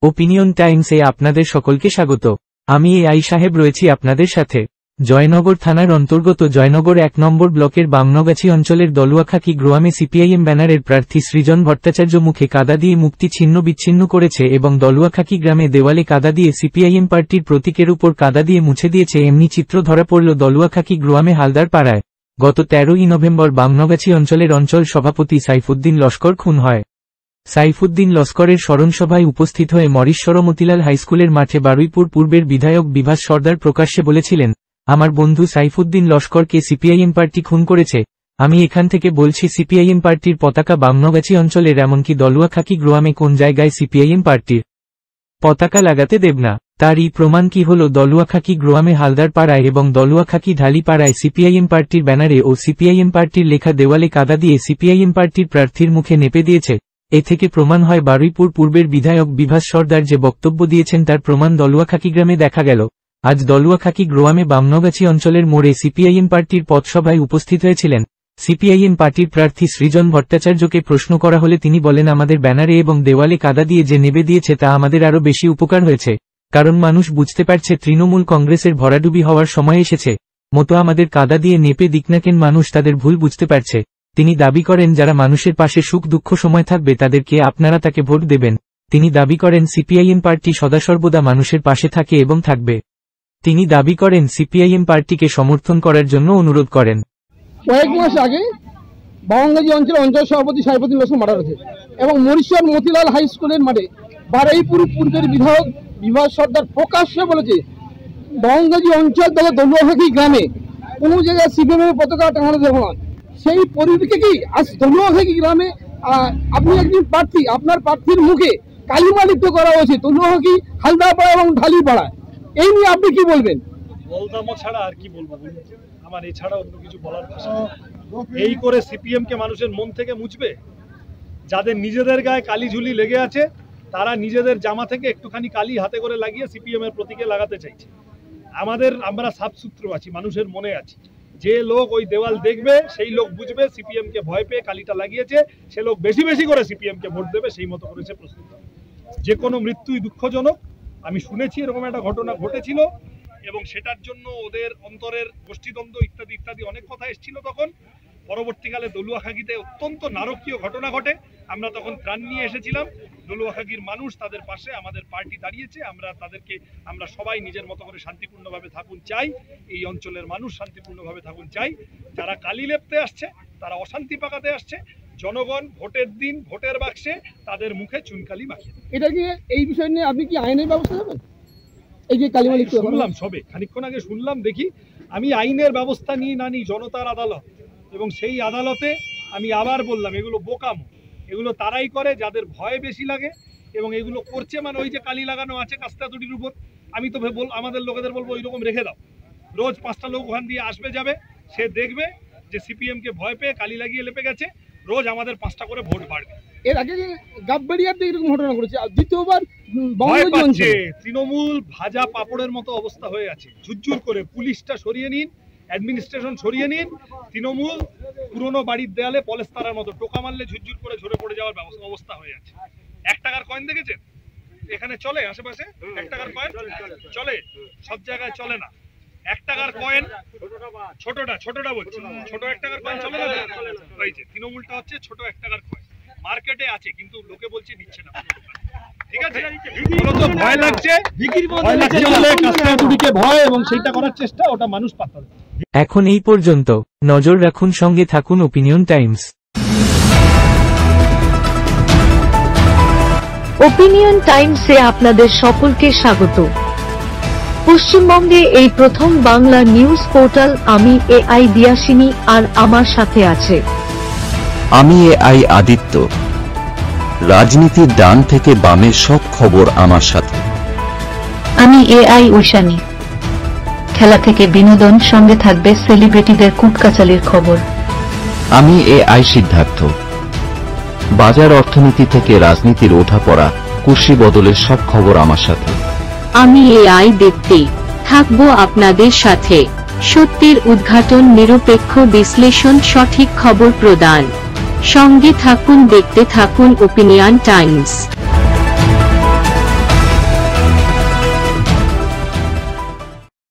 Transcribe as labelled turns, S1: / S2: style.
S1: Opinion টাইমসে আপনাদের সকলকে স্বাগত। আমি এআই সাহেব রয়েছি আপনাদের সাথে। জয়নগর থানার অন্তর্গত জয়নগর ১ নম্বর ব্লকের বামনগাছি অঞ্চলের দলুয়াখাকি গ্রামে সিপিআইএম ব্যানারের প্রার্থী সৃজন ভট্টাচার্য মুখে কাদা দিয়ে মুখটি ছিন্ন বিচ্ছিন্ন করেছে এবং দলুয়াখাকি গ্রামে দেওয়ালে কাদা দিয়ে সিপিআইএম পার্টির প্রতীকের উপর কাদা দিয়ে মুছে দিয়েছে। এমনি চিত্র ধরা পড়ল দলুয়াখাকি গ্রামে হালদার পাড়ায়। গত ১৩ই নভেম্বর বামনগাছি অঞ্চলের অঞ্চল সভাপতি সাইফুদ্দিন লস্কর খুন হয়। সাইফুদ্দিন লস্করের স্মরণসভায় উপস্থিত হয়ে মরিশ্বর মতিলাল হাইস্কুলের মাঠে বারুইপুর পূর্বের বিধায়ক বিভাস সর্দার প্রকাশ্যে বলেছিলেন, আমার বন্ধু সাইফুদ্দিন লস্করকে সিপিআইএম পার্টি খুন করেছে। আমি এখান থেকে বলছি, সিপিআইএম পার্টির পতাকা বামনগাছি অঞ্চলের এমনকি দলুয়াখাকি গ্রামে কোন জায়গায় সিপিআইএম পার্টির পতাকা লাগাতে দেব না। তারই প্রমাণ কি হল, দলুয়াখাকি গ্রামে হালদার পাড়ায় এবং দলুয়াখাকি ঢালি পাড়ায় সিপিআইএম পার্টির ব্যানারে ও সিপিআইএম পার্টির লেখা দেওয়ালে কাদা দিয়ে সিপিআইএম পার্টির প্রার্থীর মুখে নেপে দিয়েছে। এ থেকে প্রমাণ হয় বারুইপুর পূর্বের বিধায়ক বিভাস সর্দার যে বক্তব্য দিয়েছেন তার প্রমাণ দলুয়াখাকি গ্রামে দেখা গেল। আজ দলুয়াখাকি গ্রামে বামনগাছি অঞ্চলের মোড়ে সিপিআইএম পার্টির পথসভায় উপস্থিত হয়েছিলেন। সিপিআইএম পার্টির প্রার্থী সৃজন ভট্টাচার্যকে প্রশ্ন করা হলে তিনি বলেন, আমাদের ব্যানারে এবং দেওয়ালে কাদা দিয়ে যে নেবে দিয়েছে তা আমাদের আরও বেশি উপকার হয়েছে, কারণ মানুষ বুঝতে পারছে তৃণমূল কংগ্রেসের ভরাডুবি হওয়ার সময় এসেছে। মতো আমাদের কাদা দিয়ে নেপে দিক না কেন, মানুষ তাদের ভুল বুঝতে পারছে। তিনি দাবি করেন, যারা মানুষের পাশে সুখ দুঃখ সময় থাকবে তাদেরকে আপনারা তাকে ভোট দেবেন। তিনি দাবি করেন সিপিআইএম পার্টি সদাসর্বদা মানুষের পাশে থাকে এবং থাকবে। তিনি দাবি করেন সিপিআইএম পার্টিকে সমর্থন করার জন্য অনুরোধ করেন।
S2: কয়েক মাস আগে বামনগাছি অঞ্চল সভাপতি সাইফুদ্দিন লস্কর মারা গেছে এবং মরিশ্বর মতিলাল হাই স্কুলের মাঠে বারুইপুর পূর্বের বিধায়ক বিভাস সর্দার প্রকাশ্যে বলেছে, বামনগাছি অঞ্চল তথা দলুয়াখাকি গ্রামে কোনো জায়গায় সিপিএমের পতাকা টাঙানো দেব না। সেই পরিপ্রেক্ষিতে কি আজ দলুয়াখাকি গ্রামে আপনি একজন প্রার্থী, আপনার প্রার্থীর মুখে কালিমা লিপ্ত করা হয়েছে দলুয়াখাকি হালদারপাড়া এবং ঢালিপাড়া, এই নিয়ে আপনি কি বলবেন?
S3: বলদামো ছাড়া আর কি বলবো, আমার এছাড়া অন্য কিছু বলার ভাষা নেই। এই করে সিপিএম কে মানুষের মন থেকে মুছবে? যাদের নিজেদের গায়ে কালি ঝুলি লেগে আছে তারা নিজেদের জামা থেকে একটুখানি কালি হাতে করে লাগিয়ে সিপিএম এর প্রতীকে লাগাতে চাইছে। আমরা সাফসুত্র আছি, মানুষের মনে আছি। যে লোক ওই দেওয়াল দেখবে সেই লোক বুঝবে সিপিএম কে ভয় পেয়ে কালিটা লাগিয়েছে, সে লোক বেশি বেশি করে সিপিএম কে ভোট দেবে, সেই মতো করেছে প্রস্তুত। যে কোনো মৃত্যুই দুঃখজনক। আমি শুনেছি এরকম একটা ঘটনা ঘটেছিল এবং সেটার জন্য ওদের অন্তরের গোষ্ঠীদ্বন্দ্ব ইত্যাদি ইত্যাদি অনেক কথা এসেছিল তখন। পরবর্তীকালে দলুয়াখাকিতে অত্যন্ত নারকীয় ঘটনা ঘটে, আমরা তখন ত্রাণ নিয়ে এসেছিলাম। দলুয়াখাকির মানুষ তাদের পাশে, আমাদের পার্টি দাঁড়িয়েছে। আমরা সবাই নিজের মতো করে শান্তিপূর্ণভাবে থাকুন চাই, এই অঞ্চলের মানুষ শান্তিপূর্ণভাবে থাকুন চাই। যারা কালি লেপতে আসছে, তারা অশান্তি পাকাতে আসছে, জনগণ ভোটের দিন ভোটের বাক্সে তাদের মুখে চুনকালি মাখিয়ে।
S2: এটা কি এই বিষয় নিয়ে আপনি কি আইনের ব্যবস্থা নেবেন? এই যে কালিমা লিপ্ত
S3: শুনলাম সবে খানিকক্ষণ আগে শুনলাম, দেখি আমি আইনের ব্যবস্থা নিয়ে না নিই জনতার আদালত, এবং সেই আদালতে আমি আবার বললাম এগুলো বোকামো। এগুলো তারাই করে যাদের ভয় বেশি লাগে, এবং এগুলো করছে মানে ওই যে কালি লাগানো আছে কাস্তা তুটির উপর, আমি তো আমাদের লোকেদের বলবো ওইরকম রেখে দাও। রোজ 5টা লোক ওখান দিয়ে আসবে যাবে, সে দেখবে যে সিপিএম কে ভয় পেয়ে কালি লাগিয়ে লেপে গেছে, রোজ আমাদের 5টা করে ভোট বাড়বে।
S2: এর আগে গাববাড়িয়াতে এরকম ঘটনা ঘটেছে, আর দ্বিতীয়বার
S3: ভয় পাচ্ছে। তৃণমূল ভাজা পাপড়ের মতো অবস্থা হয়ে আছে। ঝুরঝুর করে পুলিশটা সরিয়ে নিন, অ্যাডমিনিস্ট্রেশন সরিয়ে নিন। তৃণমূল পুরনো বাড়ির দেয়ালে পলেস্তারার মতো টোকা মারলে ঝুরঝুর করে ঝরে পড়ে যাওয়ার অবস্থা হয়ে আছে। 1 টাকার কয়েন দেখেছেন? এখানে চলে আশেপাশে 1 টাকার কয়েন চলে, সব জায়গায় চলে না। 1 টাকার কয়েন ছোটটা বলছি, ছোট 1 টাকার কয়েন চলে না। এই যে তৃণমূলটা হচ্ছে ছোট 1 টাকার কয়েন, মার্কেটে আছে কিন্তু লোকে বলছে দিচ্ছে না। ঠিক আছে, মূলত ভয় লাগছে বলে কাস্তা তুটিকে ভয়, এবং সেইটা করার চেষ্টা, ওটা মানুষ পাত্তা দেয়।
S1: এখন এই পর্যন্ত। নজর রাখুন, সঙ্গে থাকুন ওপিনিয়ন টাইমস।
S4: ওপিনিয়ন টাইমসে আপনাদের সকলকে স্বাগত। পশ্চিমবঙ্গে এই প্রথম বাংলা নিউজ পোর্টাল। আমি এআই দিয়াসিনী, আর আমার সাথে আছে
S5: আমি এআই আদিত্য। রাজনীতির ডান থেকে বামের সব খবর আমার সাথে।
S6: আমি এআই ঐশানী। খেলা থেকে বিনোদন, সঙ্গে থাকবে সেলিব্রিটিদের কুটকাচালির খবর।
S5: আমি এআই সিদ্ধার্থ। বাজার অর্থনীতি থেকে রাজনীতির ওঠাপড়া, কুর্সি বদলের সব খবর আমার সাথে।
S6: আমি এআই দীপ্তি, থাকবো আপনাদের সাথে। সত্যের উদ্ঘাটন, নিরপেক্ষ বিশ্লেষণ, সঠিক খবর প্রদান। সঙ্গে থাকুন, দেখতে থাকুন ওপিনিয়ন টাইমস।